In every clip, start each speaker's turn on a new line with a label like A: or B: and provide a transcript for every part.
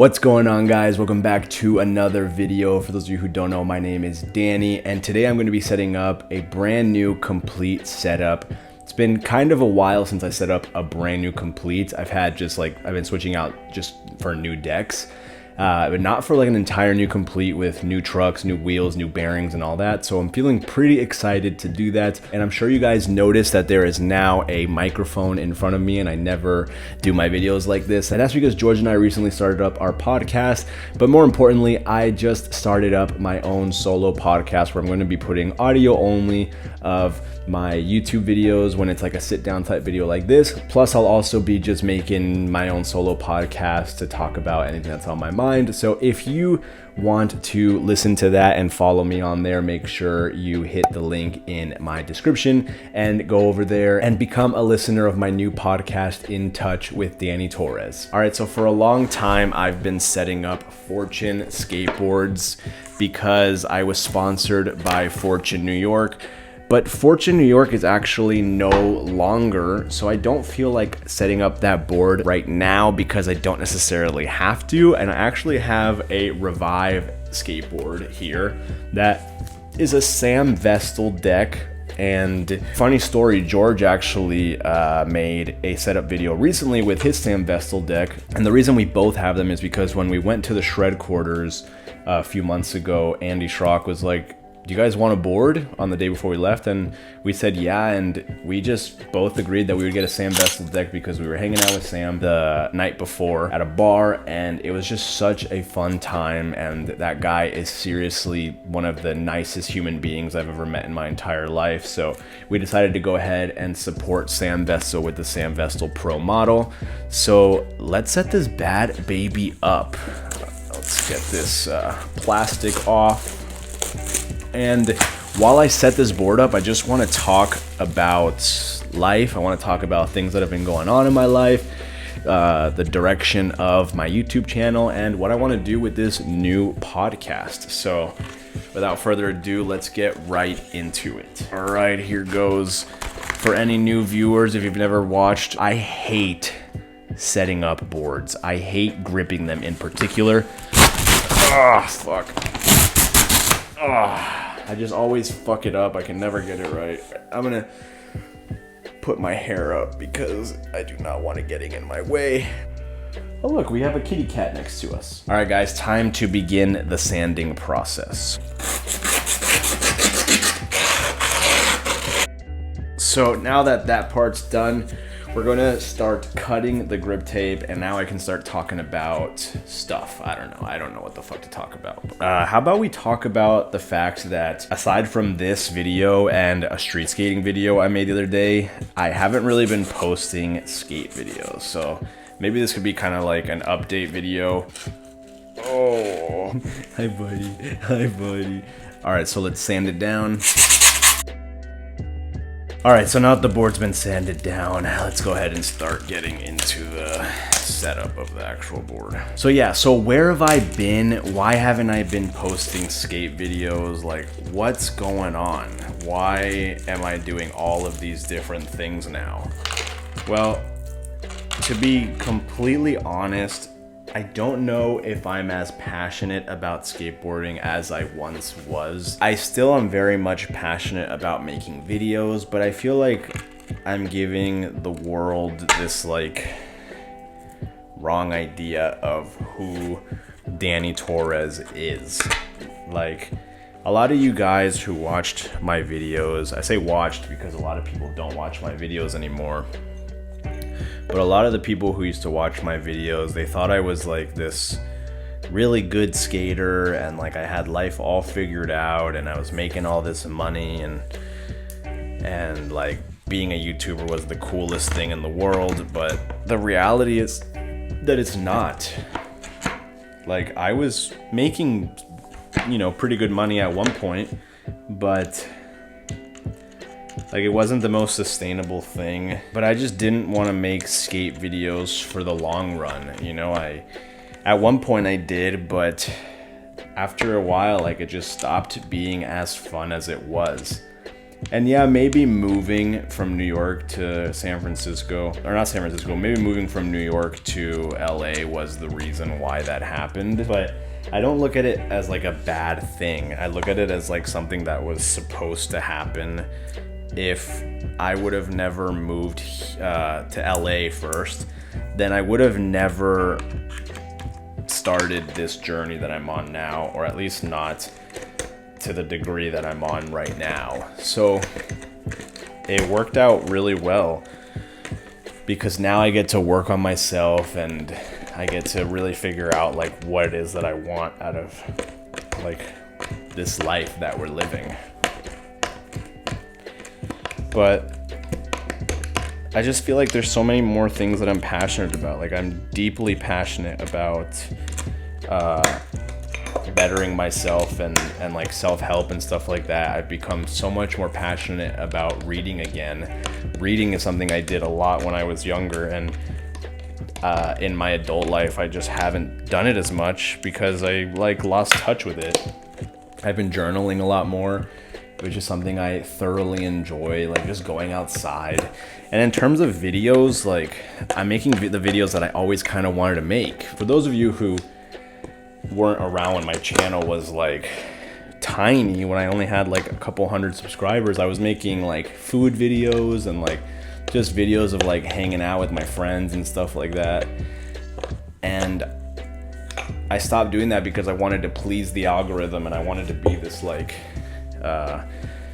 A: What's going on, guys? Welcome back to another video. For those of you who don't know, my name is Danny, and today I'm going to be setting up a brand new complete setup. It's been kind of a while since I set up a brand new complete. I've been switching out just for new decks, but not for like an entire new complete with new trucks, new wheels, new bearings and all that. So I'm feeling pretty excited to do that. And I'm sure you guys noticed that there is now a microphone in front of me, and I never do my videos like this. And that's because George and I recently started up our podcast, but more importantly, I just started up my own solo podcast where I'm going to be putting audio only of my YouTube videos when it's like a sit down type video like this. Plus I'll also be just making my own solo podcast to talk about anything that's on my mind. So if you want to listen to that and follow me on there, make sure you hit the link in my description and go over there and become a listener of my new podcast, In Touch with Danny Torres. All right, so for a long time I've been setting up Fortune skateboards because I was sponsored by Fortune New York. But Fortune New York is actually no longer, so I don't feel like setting up that board right now because I don't necessarily have to. And I actually have a Revive skateboard here that is a Sam Vestal deck. And funny story, George actually made a setup video recently with his Sam Vestal deck. And the reason we both have them is because when we went to the shred quarters a few months ago, Andy Schrock was like, "Do you guys want a board?" on the day before we left, and we said yeah, and we just both agreed that we would get a Sam Vestal deck because we were hanging out with Sam the night before at a bar, and it was just such a fun time. And that guy is seriously one of the nicest human beings I've ever met in my entire life. So we decided to go ahead and support Sam Vestal with the Sam Vestal Pro model. So let's set this bad baby up. Let's get this plastic off. And while I set this board up, I just want to talk about life. I want to talk about things that have been going on in my life, the direction of my YouTube channel, and what I want to do with this new podcast. So without further ado, let's get right into it. All right, here goes. For any new viewers, if you've never watched, I hate setting up boards. I hate gripping them in particular. Ah, fuck. I just always fuck it up. I can never get it right. I'm gonna put my hair up because I do not want it getting in my way. Oh look, we have a kitty cat next to us. All right guys, time to begin the sanding process. So now that that part's done, we're gonna start cutting the grip tape, and now I can start talking about stuff. I don't know what the fuck to talk about. How about we talk about the fact that aside from this video and a street skating video I made the other day, I haven't really been posting skate videos. So maybe this could be kind of like an update video. Oh, hi buddy, hi buddy. All right, so let's sand it down. All right, so now that the board's been sanded down, let's go ahead and start getting into the setup of the actual board. So yeah, so where have I been? Why haven't I been posting skate videos? Like, what's going on? Why am I doing all of these different things now? Well, to be completely honest, I don't know if I'm as passionate about skateboarding as I once was. I still am very much passionate about making videos, but I feel like I'm giving the world this like wrong idea of who Danny Torres is. Like, a lot of you guys who watched my videos, I say watched because a lot of people don't watch my videos anymore. But a lot of the people who used to watch my videos, they thought I was like this really good skater and like I had life all figured out and I was making all this money and like being a YouTuber was the coolest thing in the world. But the reality is that it's not. Like, I was making, pretty good money at one point, but like, it wasn't the most sustainable thing. But I just didn't want to make skate videos for the long run. At one point I did, but after a while, like, it just stopped being as fun as it was. And yeah, maybe moving from New York to San Francisco, or not San Francisco, maybe moving from New York to LA was the reason why that happened. But I don't look at it as like a bad thing. I look at it as like something that was supposed to happen. If I would have never moved to LA first, then I would have never started this journey that I'm on now, or at least not to the degree that I'm on right now. So it worked out really well because now I get to work on myself and I get to really figure out like what it is that I want out of like this life that we're living. But I just feel like there's so many more things that I'm passionate about. Like I'm deeply passionate about bettering myself and like self-help and stuff like that. I've become so much more passionate about reading again. Reading is something I did a lot when I was younger, and in my adult life I just haven't done it as much because I like lost touch with it. I've been journaling a lot more, which is something I thoroughly enjoy, like just going outside. And in terms of videos, like I'm making the videos that I always kind of wanted to make. For those of you who weren't around when my channel was like tiny, when I only had like a couple hundred subscribers, I was making like food videos and like just videos of like hanging out with my friends and stuff like that. And I stopped doing that because I wanted to please the algorithm and I wanted to be this like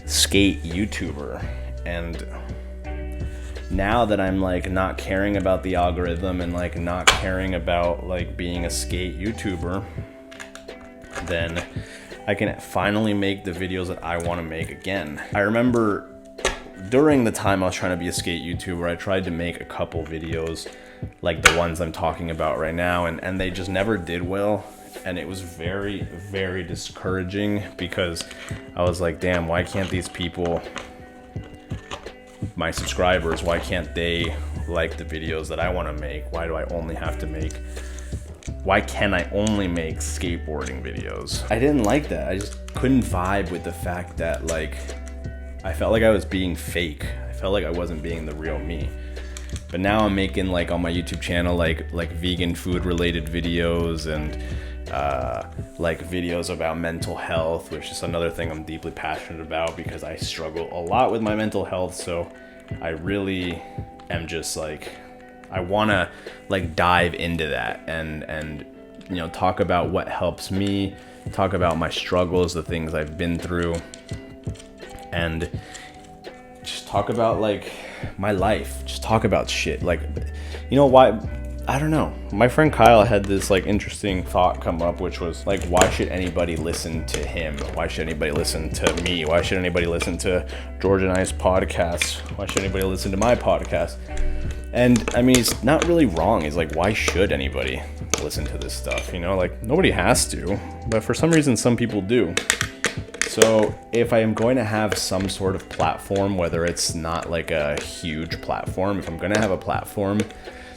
A: skate YouTuber. And now that I'm like not caring about the algorithm and like not caring about like being a skate YouTuber, then I can finally make the videos that I want to make again. I remember during the time I was trying to be a skate YouTuber, I tried to make a couple videos like the ones I'm talking about right now, and they just never did well. And it was very, very discouraging because I was like, damn, why can't these people, my subscribers, why can't they like the videos that I want to make? Why can I only make skateboarding videos? I didn't like that. I just couldn't vibe with the fact that like I felt like I was being fake. I felt like I wasn't being the real me. But now I'm making like on my YouTube channel like vegan food related videos and like videos about mental health, which is another thing I'm deeply passionate about because I struggle a lot with my mental health. So I really am just like, I want to like dive into that and you know, talk about what helps me, talk about my struggles, the things I've been through, and just talk about like my life, just talk about shit. Like, you know, why, I don't know. My friend Kyle had this like interesting thought come up, which was like, why should anybody listen to him? Why should anybody listen to me? Why should anybody listen to George and I's podcast? Why should anybody listen to my podcast? And I mean, he's not really wrong. He's like, why should anybody listen to this stuff? You know, like nobody has to, but for some reason, some people do. So if I am going to have some sort of platform, whether it's not like a huge platform, if I'm going to have a platform,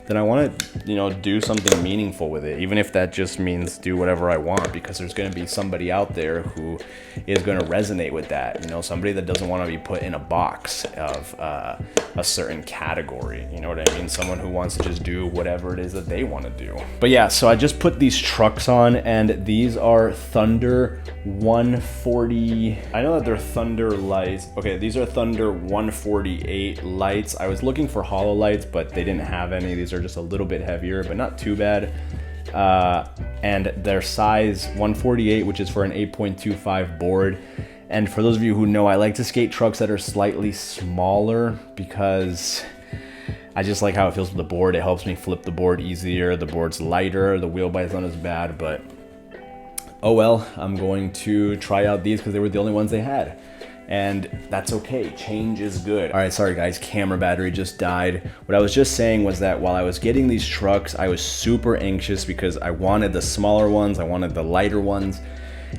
A: then I want to, you know, do something meaningful with it, even if that just means do whatever I want, because there's going to be somebody out there who is going to resonate with that, you know, somebody that doesn't want to be put in a box of a certain category, you know what I mean? Someone who wants to just do whatever it is that they want to do. But yeah, so I just put these trucks on, and these are Thunder 140. I know that they're Thunder lights. Okay, these are Thunder 148 lights. I was looking for hollow lights, but they didn't have any. These are just a little bit heavier, but not too bad. And their size 148, which is for an 8.25 board. And for those of you who know, I like to skate trucks that are slightly smaller because I just like how it feels with the board. It helps me flip the board easier. The board's lighter, the wheel bite's not as bad, but oh well, I'm going to try out these because they were the only ones they had. And that's okay, change is good. All right, sorry guys, camera battery just died. What I was just saying was that while I was getting these trucks, I was super anxious because I wanted the smaller ones, I wanted the lighter ones,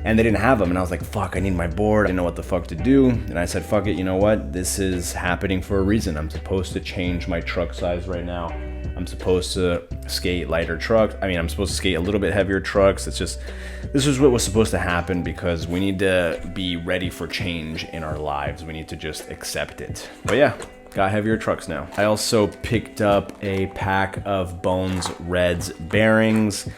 A: and they didn't have them. And I was like, fuck, I need my board. I didn't know what the fuck to do. And I said, fuck it, you know what? This is happening for a reason. I'm supposed to change my truck size right now. I'm supposed to skate lighter trucks. I mean, I'm supposed to skate a little bit heavier trucks. It's just, this is what was supposed to happen because we need to be ready for change in our lives. We need to just accept it. But yeah, got heavier trucks now. I also picked up a pack of Bones Reds bearings.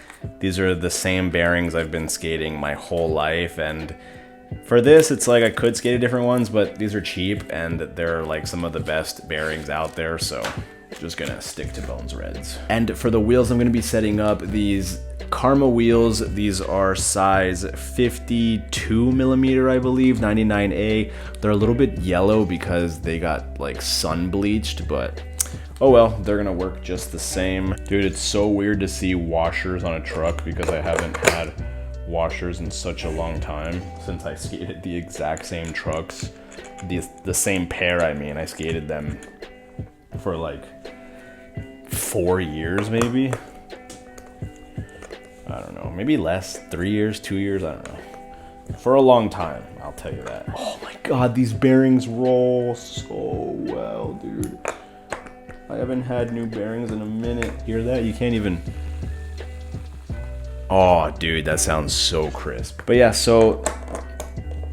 A: These are the same bearings I've been skating my whole life, and for this, it's like I could skate different ones, but these are cheap and they're like some of the best bearings out there, so just gonna stick to Bones Reds. And for the wheels, I'm gonna be setting up these Karma wheels. These are size 52 millimeter, I believe, 99A. They're a little bit yellow because they got like sun bleached, but oh well, they're gonna work just the same. Dude, it's so weird to see washers on a truck because I haven't had washers in such a long time since I skated the exact same trucks. The same pair, I mean. I skated them for like 4 years maybe. I don't know, maybe less, 3 years, 2 years, I don't know. For a long time, I'll tell you that. Oh my God, these bearings roll so well, dude. I haven't had new bearings in a minute. Hear that? You can't even... Oh, dude, that sounds so crisp. But yeah, so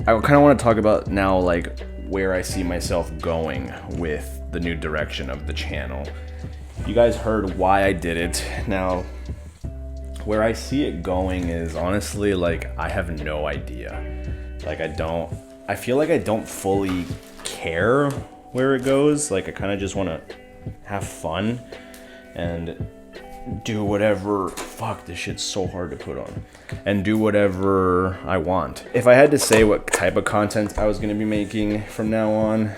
A: I kind of want to talk about now, like, where I see myself going with the new direction of the channel. You guys heard why I did it. Now, where I see it going is honestly, like, I have no idea. Like, I feel like I don't fully care where it goes. Like, I kind of just want to have fun and do whatever, fuck, this shit's so hard to put on, and do whatever I want. If I had to say what type of content I was gonna be making from now on,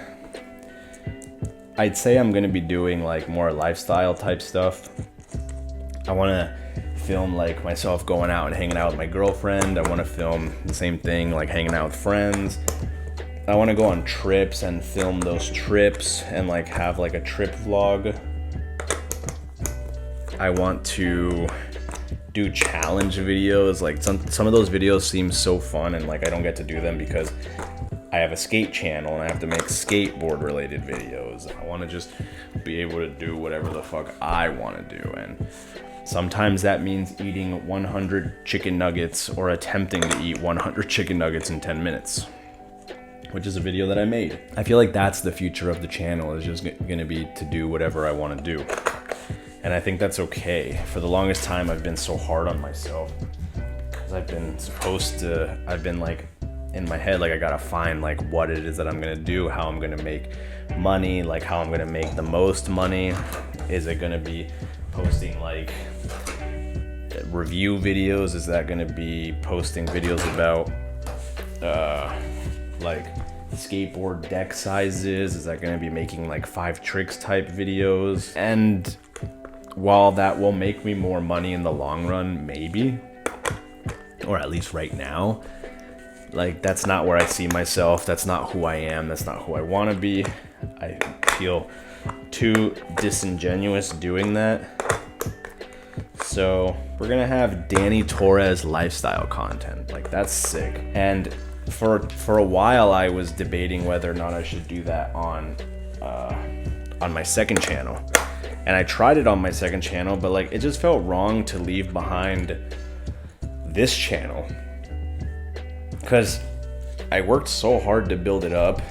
A: I'd say I'm gonna be doing like more lifestyle type stuff. I wanna film like myself going out and hanging out with my girlfriend. I wanna film the same thing, like hanging out with friends. I wanna go on trips and film those trips and like have like a trip vlog. I want to do challenge videos. Like some of those videos seem so fun, and like I don't get to do them because I have a skate channel and I have to make skateboard related videos. I want to just be able to do whatever the fuck I want to do, and sometimes that means eating 100 chicken nuggets or attempting to eat 100 chicken nuggets in 10 minutes, which is a video that I made. I feel like that's the future of the channel, is just gonna be to do whatever I want to do. And I think that's okay. For the longest time, I've been so hard on myself because I've been like in my head, like I gotta find like what it is that I'm gonna do, how I'm gonna make money, like how I'm gonna make the most money. Is it gonna be posting like review videos? Is that gonna be posting videos about like skateboard deck sizes? Is that gonna be making like 5 tricks type videos? And while that will make me more money in the long run, maybe, or at least right now, like that's not where I see myself. That's not who I am. That's not who I want to be. I feel too disingenuous doing that. So we're gonna have Danny Torres lifestyle content. Like, that's sick. And for a while I was debating whether or not I should do that on my second channel. And I tried it on my second channel, but like it just felt wrong to leave behind this channel, because I worked so hard to build it up.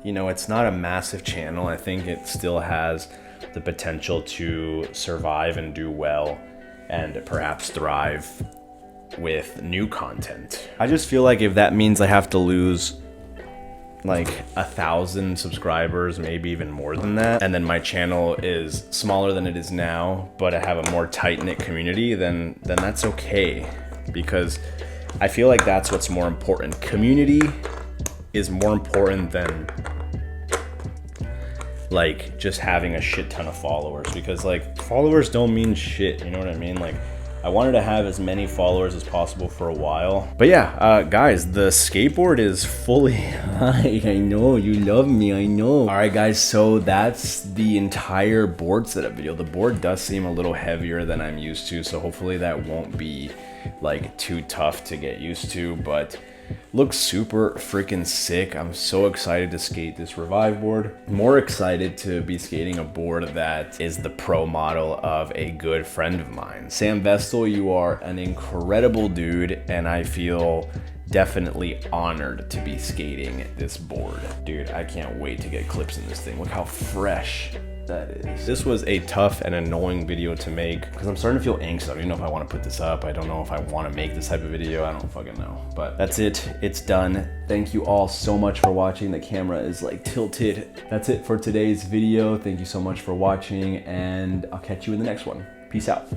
A: You know, it's not a massive channel. I think it still has the potential to survive and do well and perhaps thrive with new content. I just feel like if that means I have to lose like 1,000 subscribers, maybe even more than that, and then my channel is smaller than it is now, but I have a more tight-knit community, then that's okay, because I feel like that's what's more important. Community is more important than like just having a shit ton of followers, because like followers don't mean shit, you know what I mean? Like, I wanted to have as many followers as possible for a while. But yeah, guys, the skateboard is fully high. I know, you love me, I know. All right, guys, so that's the entire board setup video. The board does seem a little heavier than I'm used to, so hopefully that won't be like too tough to get used to. But Looks super freaking sick. I'm so excited to skate this Revive board. More excited to be skating a board that is the pro model of a good friend of mine. Sam Vestal, you are an incredible dude, and I feel definitely honored to be skating this board. Dude, I can't wait to get clips in this thing. Look how fresh that is. This was a tough and annoying video to make because I'm starting to feel anxious. I don't even know if I want to put this up. I don't know if I want to make this type of video. I don't fucking know. But that's it. It's done. Thank you all so much for watching. The camera is like tilted. That's it for today's video. Thank you so much for watching, and I'll catch you in the next one. Peace out.